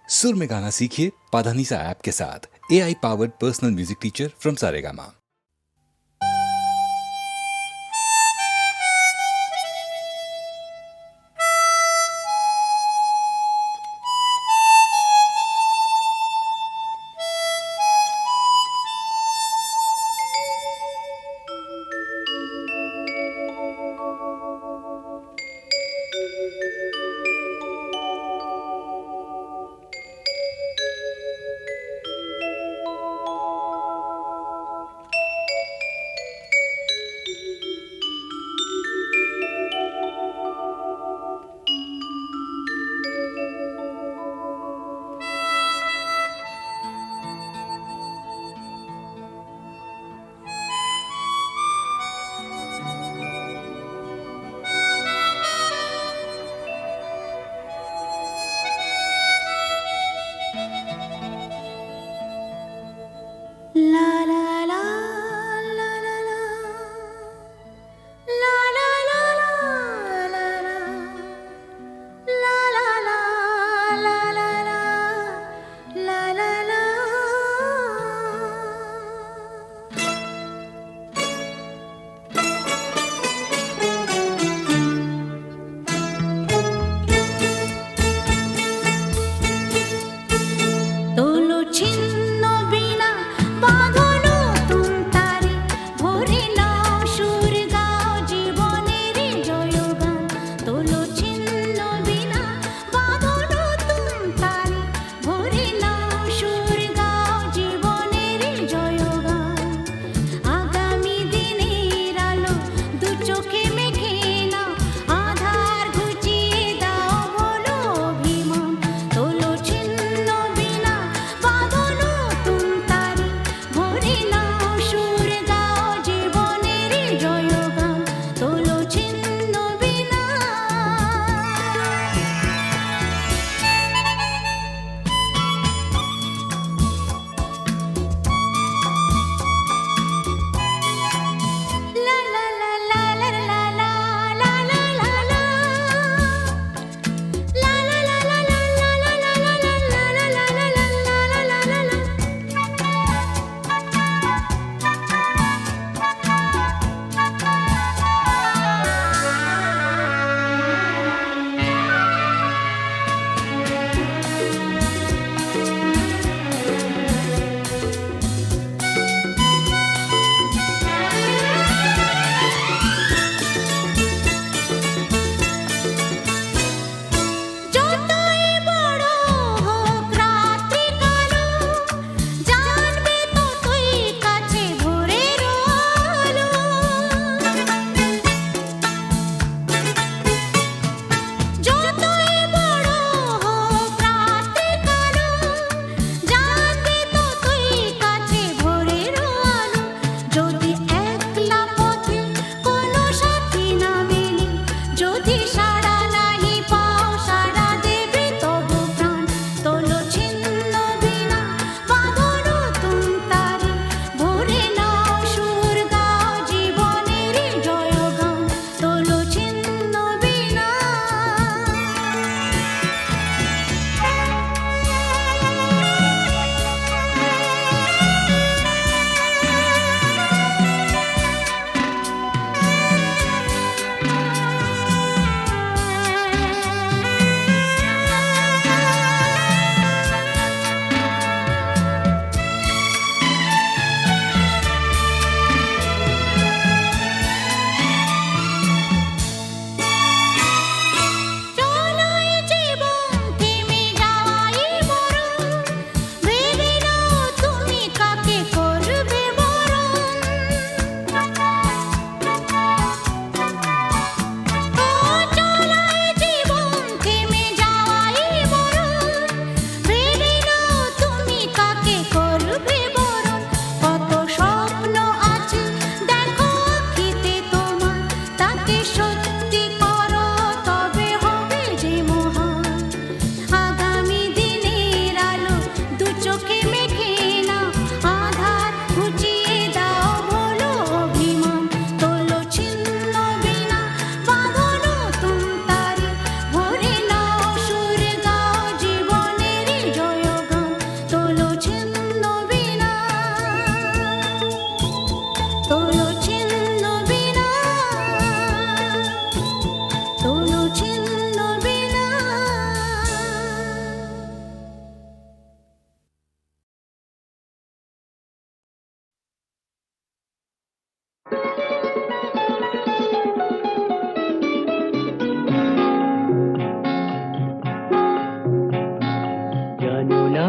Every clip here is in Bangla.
सुर में गाना सीखिए पाधानीसा ऐप के साथ। AI powered personal music teacher from Saregama.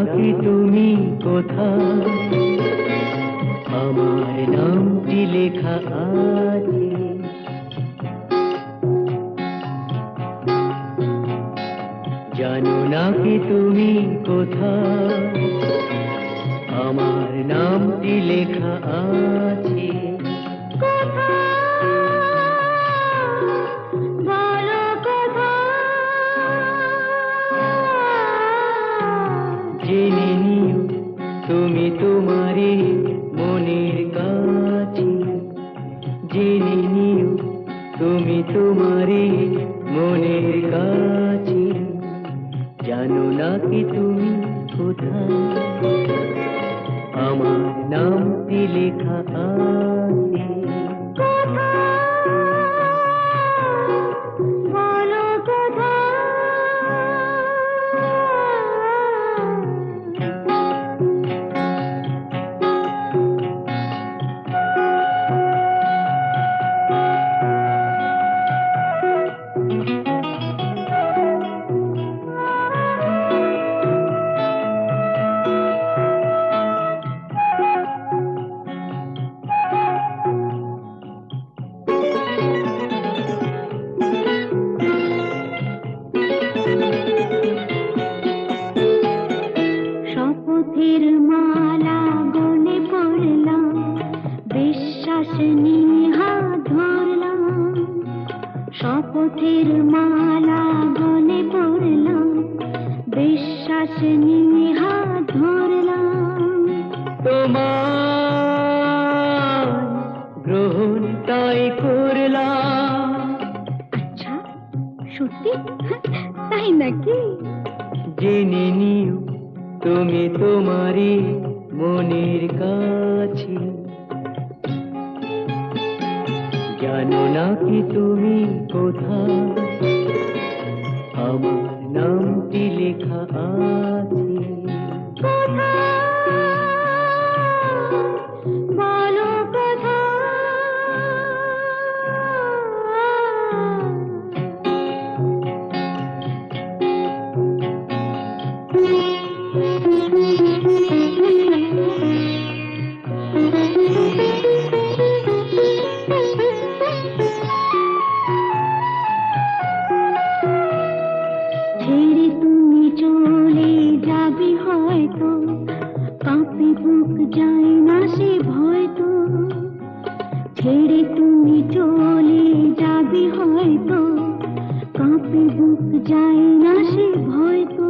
কি তুমি কোথায় আমার নামটি লেখা আছে জানো না কি তুমি কোথায় আমার নামটি লেখা আছে জেনে নিও তুমি তোমারই মনের কাছে জেনে নিও তুমি তোমারই মনের কাছে জানো না কি তুমি কোথায় আমার নামটি লেখা আছে শপথের মালা গলে পড়লাম বিশ্বাস নিয়ে হাত ধরলাম শপথের মালা গলে পড়লাম বিশ্বাস নিয়ে হাত ধরলাম তোমার গ্রহণ তাই করলাম আচ্ছা সত্যি তাই নাকি জেনে নিও তুমি তোমারই মনের কাছে জানো না কি তুমি কোথায় আমার নামটি লেখা আছে বলো কোথায় ছেড়ে তুমি চলে যাবে হয়তো কাঁপে বুক যায় না সে ভয় তো ছেড়ে তুমি চলে যাবে হয়তো কাঁপে বুক যায় না সে ভয় তো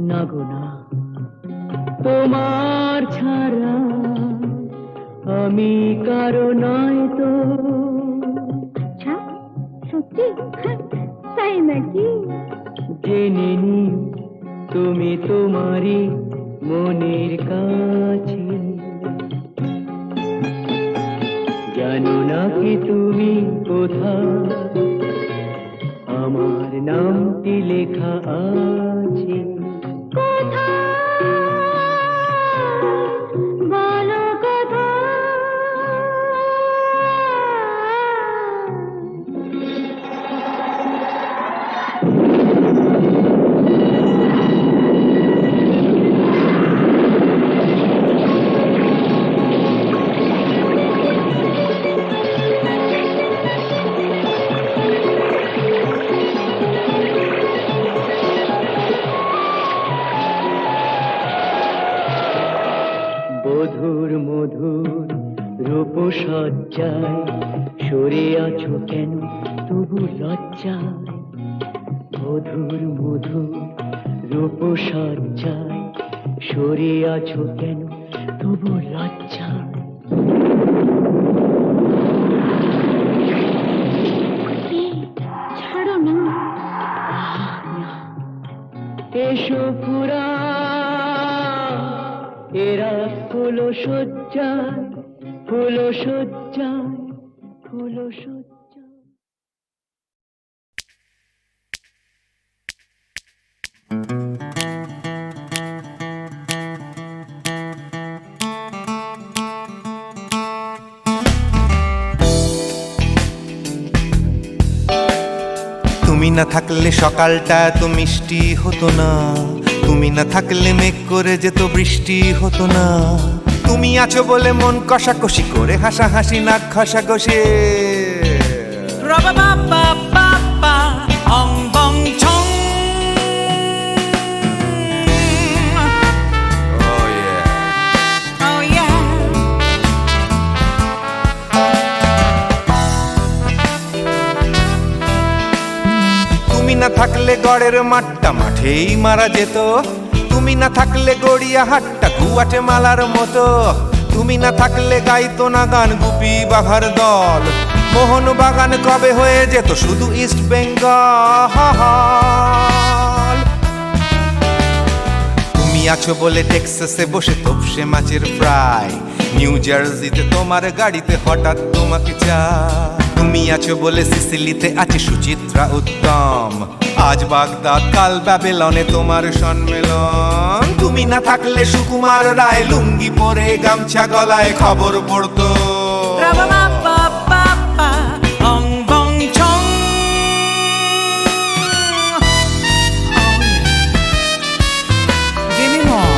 না গো না তোমার ছাড়া আমি কারো নয় তো আচ্ছা সত্যি তাই নাকি জেনে নিও তুমি তোমারই মনের কাছে জানো না কি তুমি কোথায় আমার নামটি লেখা আছে বলো কোথায় মধুর মধুর রূপসজ্জায় সরে আছো কেন তবু লজ্জায় মধুর মধুর রূপসজ্জায় সরে আছো কেন তবু লজ্জায় ছাড়ো না এসো পুরা এরা ফুলো সজ্জায় ফুলো সজ্জায় ফুলো সজ্জায় তুমি না থাকলে সকালটা তো মিষ্টি হতো না তুমি না থাকলে মেঘ করে যেত বৃষ্টি হতো না। তুমি আছো বলে মন কষাকষি করে হাসাহাসি নাক ঘষাঘষি। Ra-ba-ba-ba-ba-ba, ong bong chong. Oh yeah. Oh yeah. তুমি না থাকলে গড়ের মাঠটা মাঠেই মারা যেত। তুমি না থাকলে গড়িয়া হাটটা গুয়াটে মালার মতো। তুমি না থাকলে গাইতো না গান গুপি বাঘার দল। মোহন বাগান কবে হয়ে যেত শুধু ইস্ট বেঙ্গল। তুমি আছো বলে টেক্সাসে বসে তপসে মাছের ফ্রাই। নিউ জার্সিতে তোমার গাড়িতে হঠাৎ তোমাকে চাই। তুমি আছো বলে সিসিলিতে আছে সুচিত্রা উত্তম। আজ বাগদাদ কাল ব্যাবিলনে তোমার সম্মেলন। তুমি না থাকলে সুকুমার রায় লুঙ্গি পরে গামছা গলায় খবর পড়তো। Ra-ba-ba-ba-ba-ba, ong bong chong. Give me more.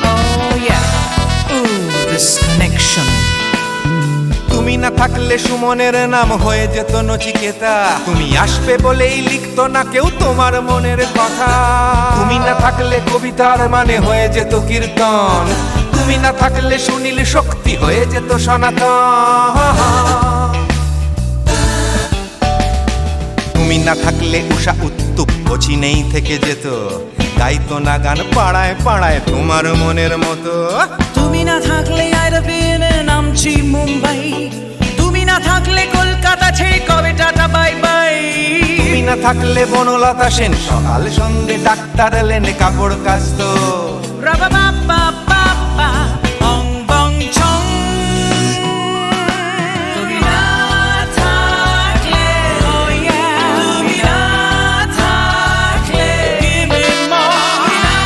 Oh yeah. Ooh, this connection. তুমি না থাকলে সুমনের নাম হয়ে যেত নচিকেতা। তুমি আসবে বলেই লিখতো না কেউ তোমার মনের কথা। তুমি না থাকলে কবিতার মানে হয়ে যেত কীর্তন। তুমি না থাকলে সুনীল শক্তি হয়ে যেত সনাতন। তুমি না থাকলে উষা উত্তুপ নেই থেকে যেত। গাইতো না গান পাড়ায় পাড়ায় তোমার মনের মতো। তুমি না থাকলে I'd have been in আমচি মুম্বাই। তুমি না থাকলে কলকাতা ছেড়ে কবে টাটা বাই বাই। তুমি না থাকলে বনলতা সেন সকাল সন্ধে ডাক্তার লেনে কাপড় কাচতো। Ra-ba-ba-ba-ba-ba, ong bong chong. তুমি না থাকলে, oh yeah. তুমি না থাকলে, give me more. তুমি না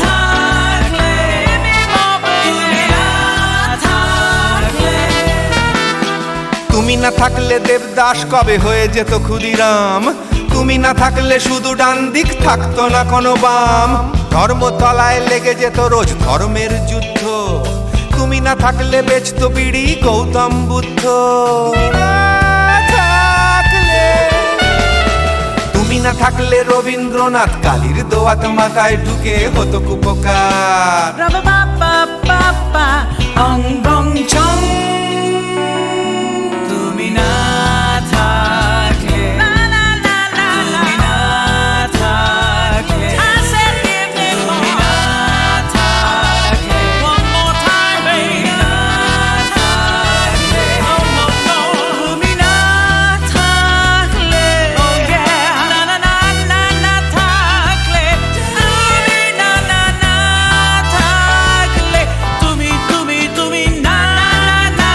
থাকলে, give me more. তুমি না থাকলে, তুমি না থাকলে দেবদাস কবে হয়ে যেত ক্ষুদিরাম। তুমি না থাকলে শুধু ডান দিক থাকতো না কোনো বাম। ধর্মতলায় লেগে যেত রোজ ধর্মের যুদ্ধ। তুমি না থাকলে বেচতো বিড়ি গৌতম বুদ্ধ। তুমি না থাকলে রবীন্দ্রনাথ কালীর দোয়াত মাথায় ঢুকে হতো কুপকার। Ra-ba-ba-ba-ba-ba, ong bong chong. তুমি না থাকলে, la la la la la. তুমি না থাকলে, I said give me more. তুমি না থাকলে, one more time, baby. তুমি না থাকলে, oh no no. তুমি না থাকলে, oh yeah. না না না না না থাকলে, তুমি না না না থাকলে, তুমি না না না না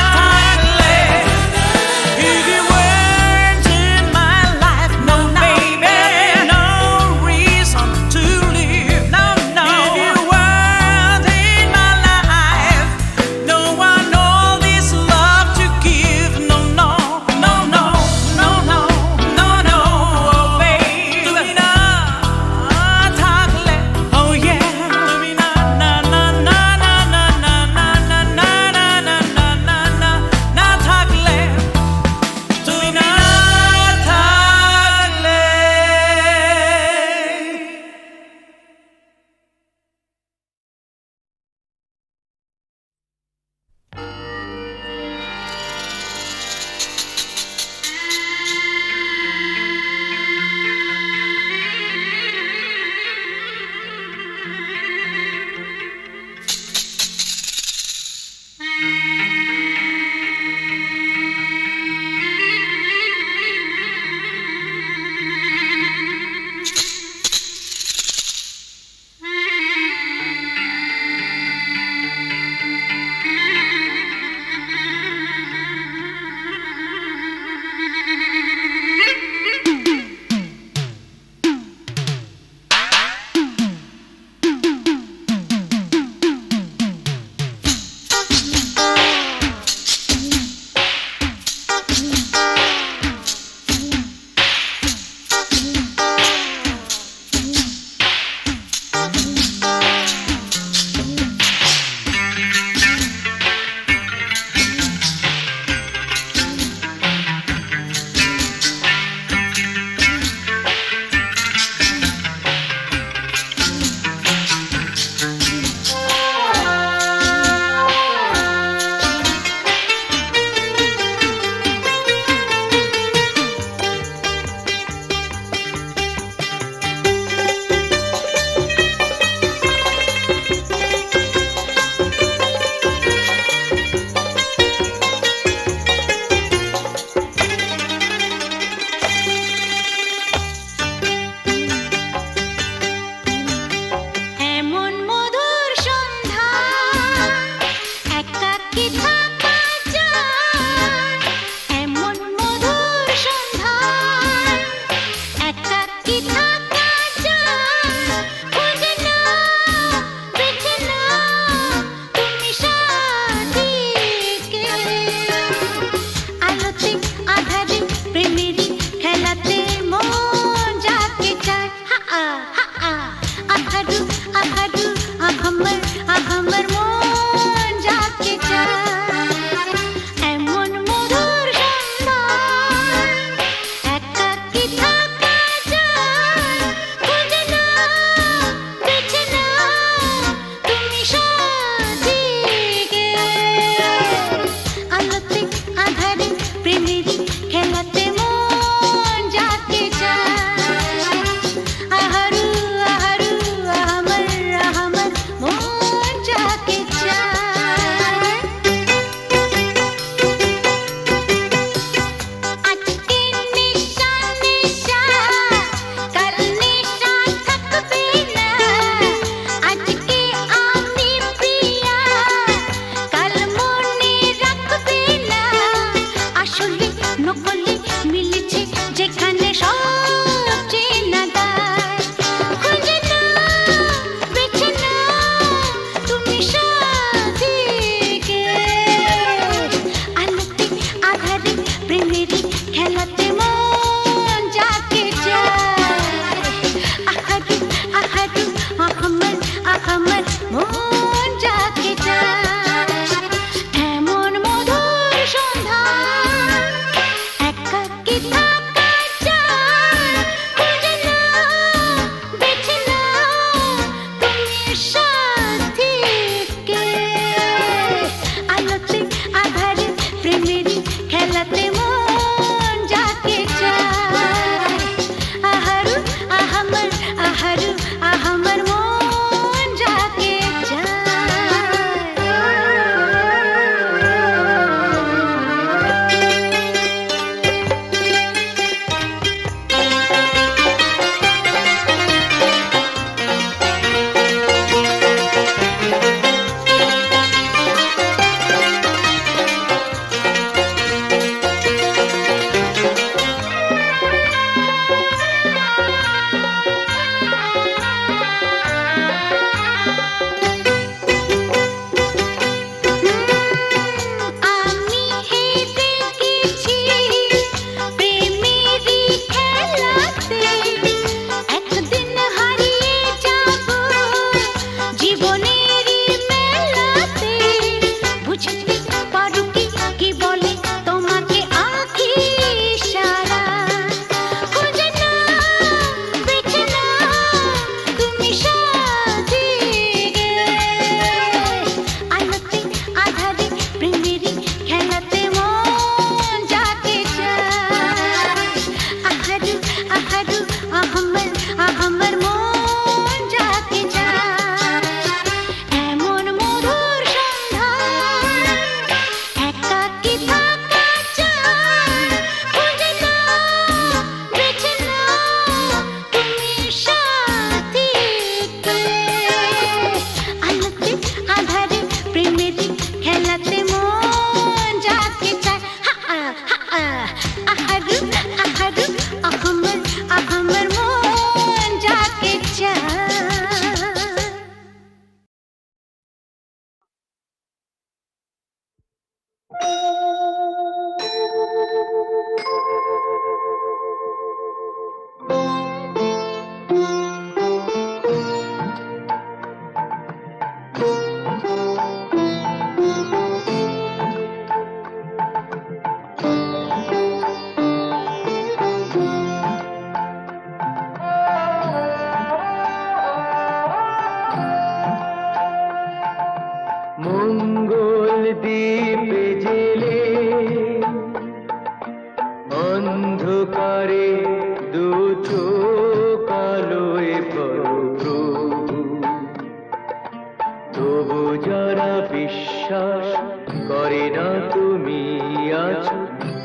আহারু আহারু আহামর মন যাকে চায় এমন মধুর সন্ধান একাকী থাকা যায় খুঁজে নাও বেছে নাও তুমি সাথীকে আলোতে আধারে প্রেমের খেলাতে মন যাকে চায় আহারু আহারু আহামর মন যাকে চায় আজকে নিশা নিশা কাল নিশা থাকবে না আজকে আমি প্রিয়া কাল মনে রাখবে না আসলে নকলে মিলেছে যেখানে সব চেনা দায় খুঁজে নাও বেছে নাও তুমি সাথীকে আলোতে আধারে প্রেমেরই খেলাতে মন যাকে চায় আহারু আহারু আহামর মন যাকে চায় এমন মধুর সন্ধান একাকী থাকা যায় খুঁজে নাও বেছে নাও তুমি সাথীকে আলোতে আধারে প্রেমেরই খেলাতে মন যাকে চায় আহারু আহামর মন যাকে আমি হেরে গেছি প্রেমেরই খেলাতে একদিন হারিয়ে যাব জীবনেরই মেলাতে বুঝতে পারো কি বলে তোমাকে আঁখি ইশারা খুঁজে নাও বেছে নাও তুমি সাথীকে আলোতে আধারে প্রেমেরই খেলাতে মন যাকে চায় আহারু আহারু আহামর মন যাকে চায় এমন মধুর সন্ধান একাকী থাকা যায় খুঁজে নাও বেছে নাও তুমি সাথীকে আলোতে আধারে প্রেমেরই খেলাতে মন যাকে চায় আহারু আহারু আহামর মন যাকে চায় মঙ্গল দ্বীপে জেলে অন্ধকারে দু চোখ আলোয় প্রভু তবু যারা বিশ্বাস করে না তুমি আছো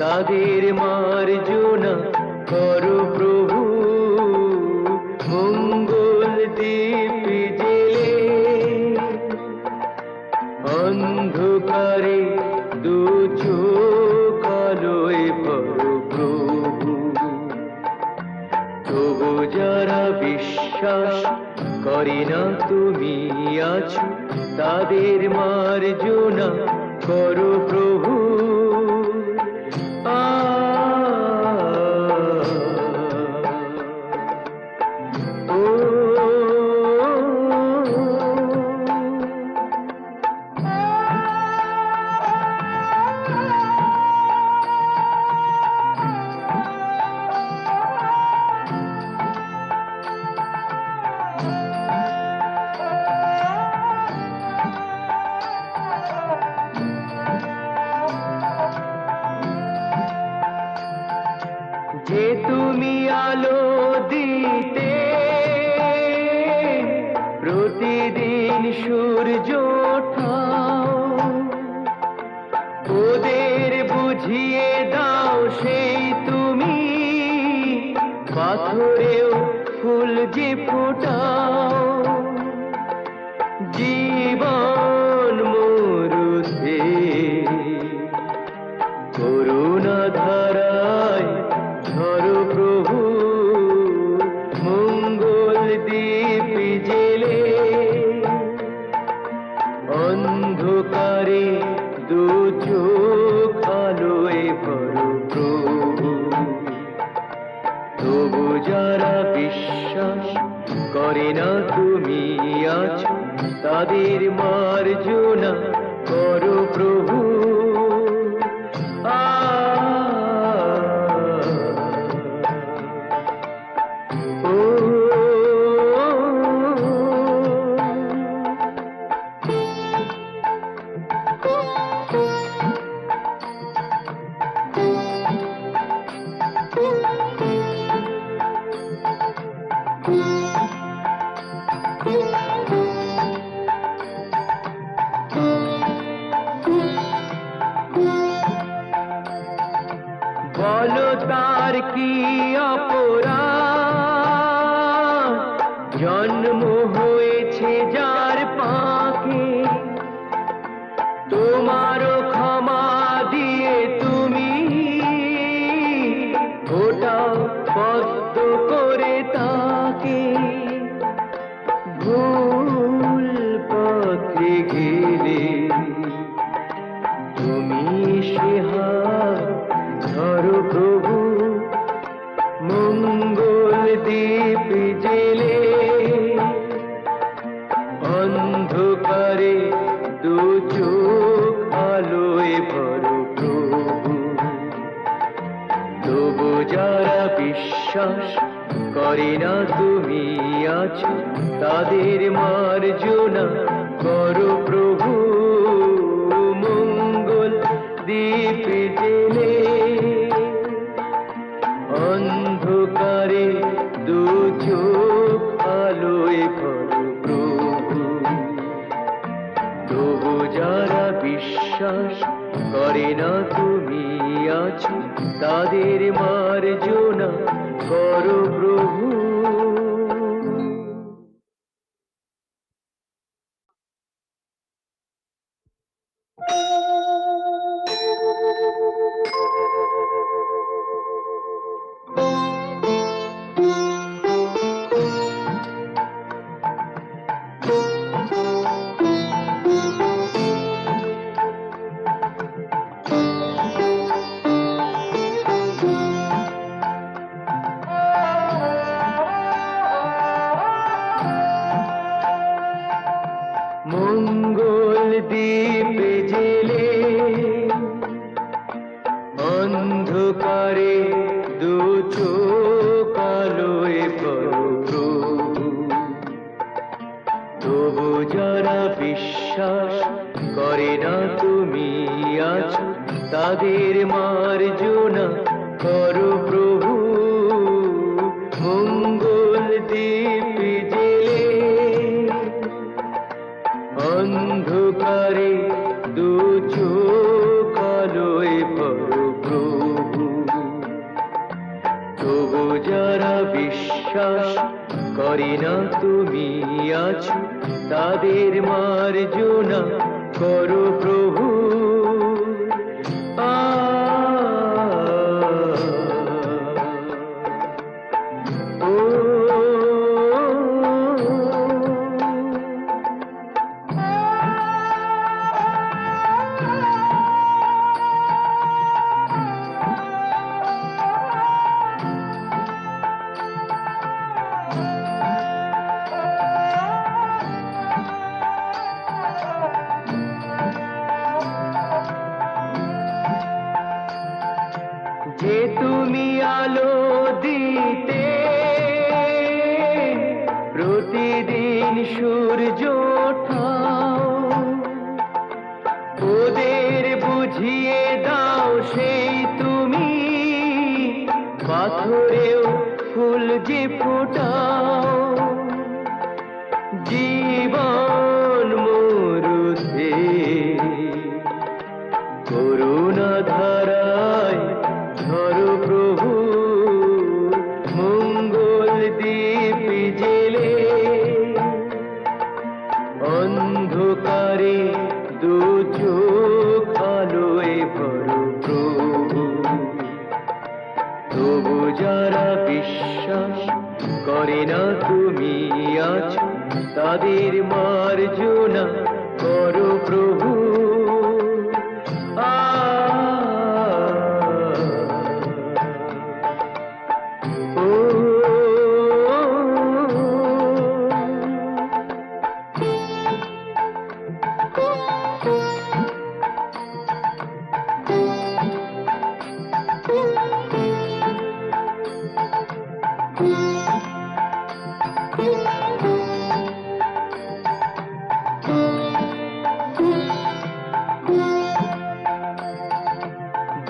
তাদের মার্জনা করো প্রভু মঙ্গল দ্বীপে জেলে অন্ধকারে দু চোখ আলোয় প্রভু তবু যারা বিশ্বাস করে না তুমি আছো তাদের মার্জনা করো প্রভু ও সূর্য ওঠাও, ওদের বুঝিয়ে দাও সেই তুমি, পাথরেও ফুল যে ফোটাও। জীবন মরুতে করুণা ধারায় ধরো প্রভু, মঙ্গল দীপ জেলে অন্ধকারে দু চোখ আলোয় ভরো প্রভু। তবু যারা বিশ্বাস করে না তুমি আছো, তাদের মার্জনা করো প্রভু। বলো তার কি অপরাধ, জন্ম হয়েছে যার পাকে, তোমারও ক্ষমা দিয়ে তুমি ওটাও পদ্ম করে তাকে। ভুল পথে গেলে তুমি সে হাত ধরো প্রভু, মঙ্গল দীপ জেলে অন্ধকারে দু চোখ আলোয় ভরো প্রভু। তবু যারা বিশ্বাস করে না তুমি আছো, তাদের মার্জনা করো প্রভু, মঙ্গল দীপ জেলে অন্ধকারে দু চোখ আলোয় ভরো প্রভু। তবু যারা বিশ্বাস করে না তুমি আছো, তাদের মার্জনা করো প্রভু। মঙ্গল দীপ জেলে অন্ধকারে দু চোখ আলোয় ভরো প্রভু। তবু যারা বিশ্বাস করে না তুমি আছো, তাদের মার্জনা করো প্রভু, মঙ্গল দীপ জেলে অন্ধকারে দু চোখ আলোয় ভরো প্রভু। তবু যারা বিশ্বাস করে না তুমি আছো, তাদের মার্জনা করো প্রভু। যে তুমি আলো দিতে প্রতিদিন সূর্য ওঠাও, ওদের বুঝিয়ে দাও সেই তুমি, পাথরেও ফুল যে ফোটাও। জীবন তাদের মার্জনা করো প্রভু।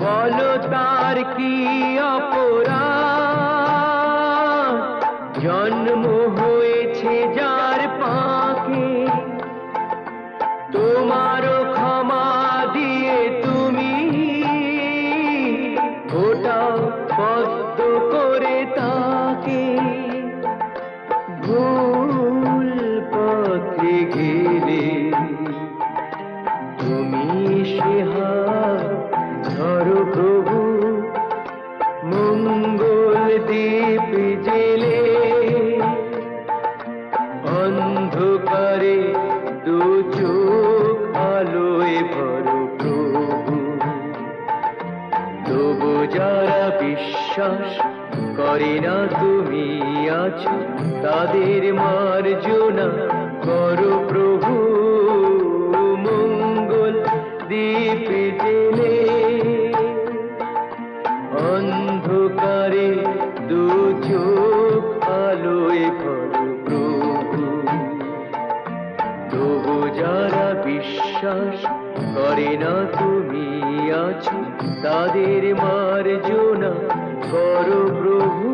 বলো তার কি অপরাধ, জন্ম হয়েছে যার পাকে, তোমারও ক্ষমা দিয়ে তুমি ওটাও পদ্ম করে তাকে। ভুল পথে গেলে তুমি সে হাত ধরো প্রভু, মঙ্গল দীপ জেলে অন্ধকারে দু চোখ আলোয় ভরো প্রভু। তবু যারা বিশ্বাস করে না তুমি আছো, তাদের মার্জনা করো প্রভু, মঙ্গল দীপ জেলে অন্ধকারে দু চোখ আলোয় ভরো প্রভু। তবু যারা বিশ্বাস করে না তুমি আছো, তাদের মার্জনা করো প্রভু।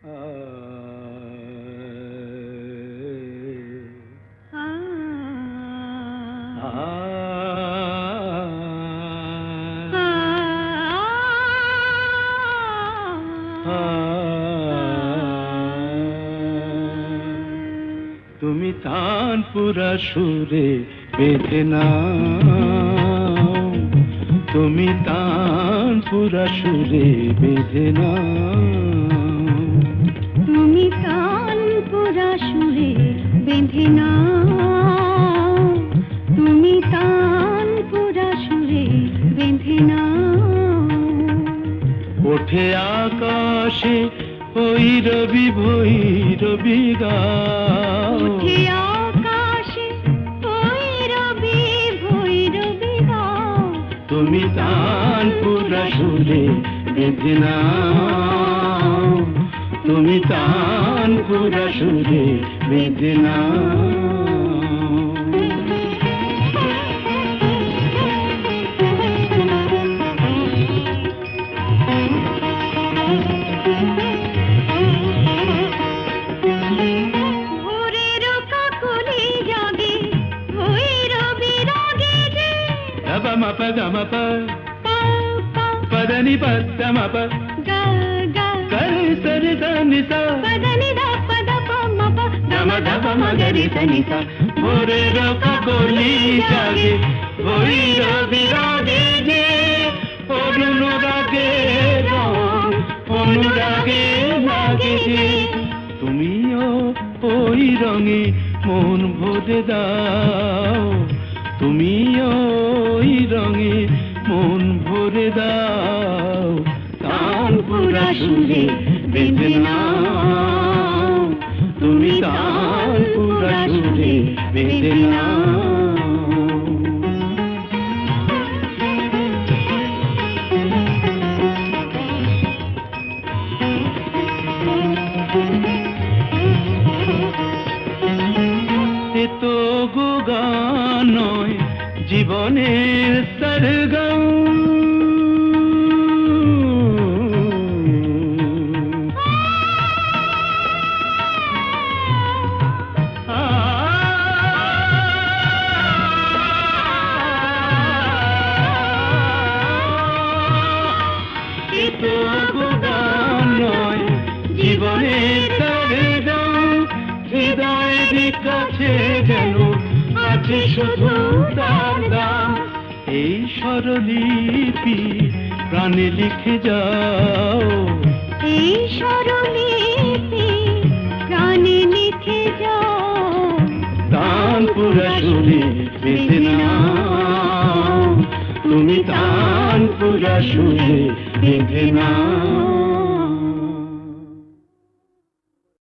তুমি তানপুরা সুরে বেঁধে নাও, তুমি তানপুরা সুরে বেঁধে নাও, তুমি তানপুরা সুরে বেঁধে নাও, তুমি তানপুরা সুরে বেঁধে নাও। ওঠে আকাশে ভৈরবী ভৈরবী গাও, ওঠে আকাশে ভৈরবী ভৈরবী গাও, তুমি তানপুরা সুরে বেঁধে নাও, তুমি তানপুরা সুরে বেঁধে নাও। ভোরের কাকলি জাগে ভৈরবী রাগে যে, Gama mapa gama pa, পা পা padani pada mapa, গা গা kari sari sani sa, পদনি দা পদ প ম প gama gama magari sani sa. Bhorer kakoli jage, bhoirabi rage je, অনুরাগে রং, অনুরাগে লাগে যে। তুমিও ওই রঙে মন ভরে দাও, তুমিও ওই রঙে মন ভরে দাও। তানপুরা সুরে বেঁধে নাও, তুমি তানপুরা সুরে বেঁধে নাও। এ তো গো গান নয়, জীবনের সরগম। এ তো গো গান নয়, জীবনের সরগম। হৃদয়ের কাছে যেন আছে শুধু তার দাম। এই স্বরলিপি প্রাণে লিখে যাও, এই স্বরলিপি প্রাণে লিখে যাও। তানপুরা সুরে বেঁধে নাও, তুমি তানপুরা সুরে বেঁধে নাও।